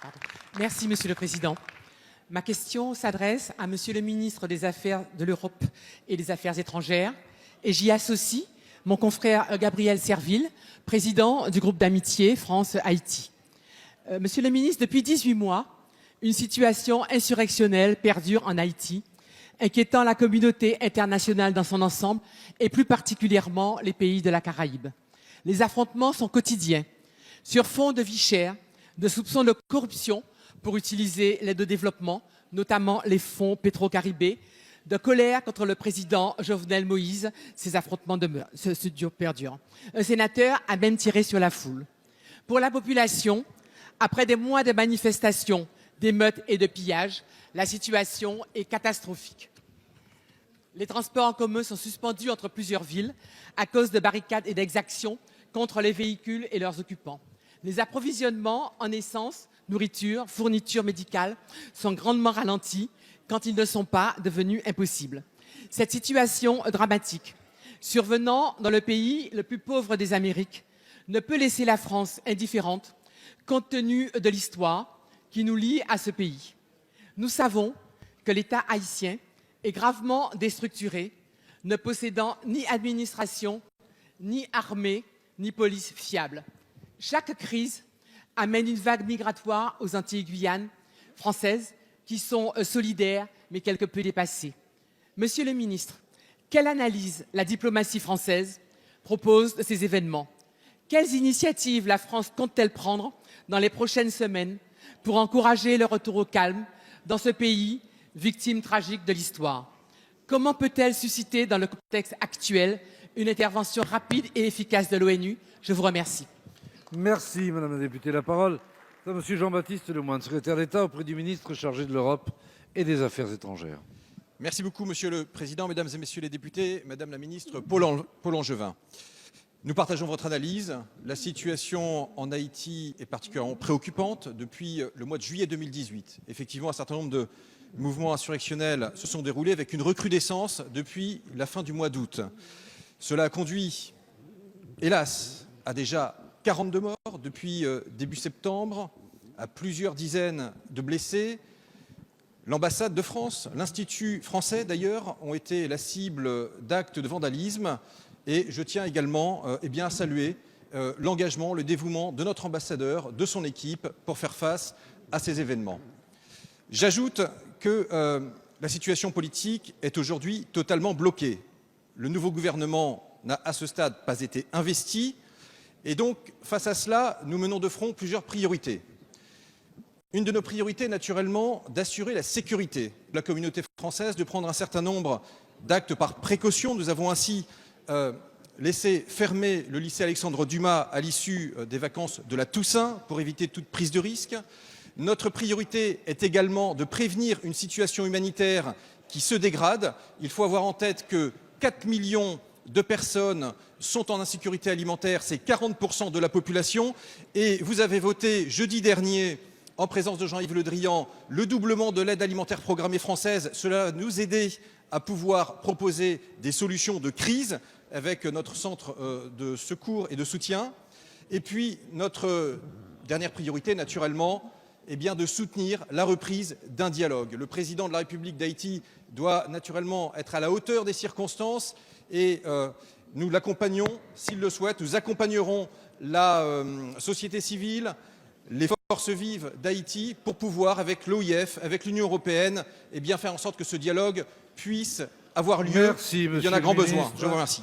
Pardon. Merci, Monsieur le Président. Ma question s'adresse à Monsieur le ministre des Affaires de l'Europe et des Affaires étrangères, et j'y associe mon confrère Gabriel Serville, président du groupe d'amitié France-Haïti. Monsieur le ministre, depuis 18 mois, une situation insurrectionnelle perdure en Haïti, inquiétant la communauté internationale dans son ensemble et plus particulièrement les pays de la Caraïbe. Les affrontements sont quotidiens, sur fond de vie chère, de soupçons de corruption pour utiliser l'aide au développement, notamment les fonds pétro-caribés, de colère contre le président Jovenel Moïse, ces affrontements perdurent. Un sénateur a même tiré sur la foule. Pour la population, après des mois de manifestations, d'émeutes et de pillages, la situation est catastrophique. Les transports en commun sont suspendus entre plusieurs villes à cause de barricades et d'exactions contre les véhicules et leurs occupants. Les approvisionnements en essence, nourriture, fournitures médicales sont grandement ralentis quand ils ne sont pas devenus impossibles. Cette situation dramatique, survenant dans le pays le plus pauvre des Amériques, ne peut laisser la France indifférente compte tenu de l'histoire qui nous lie à ce pays. Nous savons que l'État haïtien est gravement déstructuré, ne possédant ni administration, ni armée, ni police fiable. Chaque crise amène une vague migratoire aux Antilles-Guyane françaises qui sont solidaires mais quelque peu dépassées. Monsieur le ministre, quelle analyse la diplomatie française propose de ces événements? Quelles initiatives la France compte-t-elle prendre dans les prochaines semaines pour encourager le retour au calme dans ce pays, victime tragique de l'histoire? Comment peut-elle susciter dans le contexte actuel une intervention rapide et efficace de l'ONU? Je vous remercie. Merci, Madame la députée. La parole est à Monsieur Jean-Baptiste Lemoyne, secrétaire d'État auprès du ministre chargé de l'Europe et des Affaires étrangères. Merci beaucoup, Monsieur le Président, Mesdames et Messieurs les députés, Madame la ministre Paul Angevin. Nous partageons votre analyse. La situation en Haïti est particulièrement préoccupante depuis le mois de juillet 2018. Effectivement, un certain nombre de mouvements insurrectionnels se sont déroulés avec une recrudescence depuis la fin du mois d'août. Cela a conduit, hélas, à déjà 42 morts depuis début septembre, à plusieurs dizaines de blessés. L'ambassade de France, l'Institut français d'ailleurs, ont été la cible d'actes de vandalisme. Et je tiens également à saluer l'engagement, le dévouement de notre ambassadeur, de son équipe, pour faire face à ces événements. J'ajoute que la situation politique est aujourd'hui totalement bloquée. Le nouveau gouvernement n'a à ce stade pas été investi. Et donc, face à cela, nous menons de front plusieurs priorités. Une de nos priorités, naturellement, d'assurer la sécurité de la communauté française, de prendre un certain nombre d'actes par précaution. Nous avons ainsi laissé fermer le lycée Alexandre Dumas à l'issue des vacances de la Toussaint pour éviter toute prise de risque. Notre priorité est également de prévenir une situation humanitaire qui se dégrade. Il faut avoir en tête que 4 millions de personnes sont en insécurité alimentaire, c'est 40% de la population. Et vous avez voté jeudi dernier, en présence de Jean-Yves Le Drian, le doublement de l'aide alimentaire programmée française. Cela va nous aider à pouvoir proposer des solutions de crise avec notre centre de secours et de soutien. Et puis, notre dernière priorité, naturellement, est bien de soutenir la reprise d'un dialogue. Le président de la République d'Haïti doit naturellement être à la hauteur des circonstances et nous l'accompagnons, s'il le souhaite. Nous accompagnerons la société civile, les forces vives d'Haïti pour pouvoir, avec l'OIF, avec l'Union européenne, faire en sorte que ce dialogue puisse avoir lieu. Merci, il y en a grand besoin. Je vous remercie.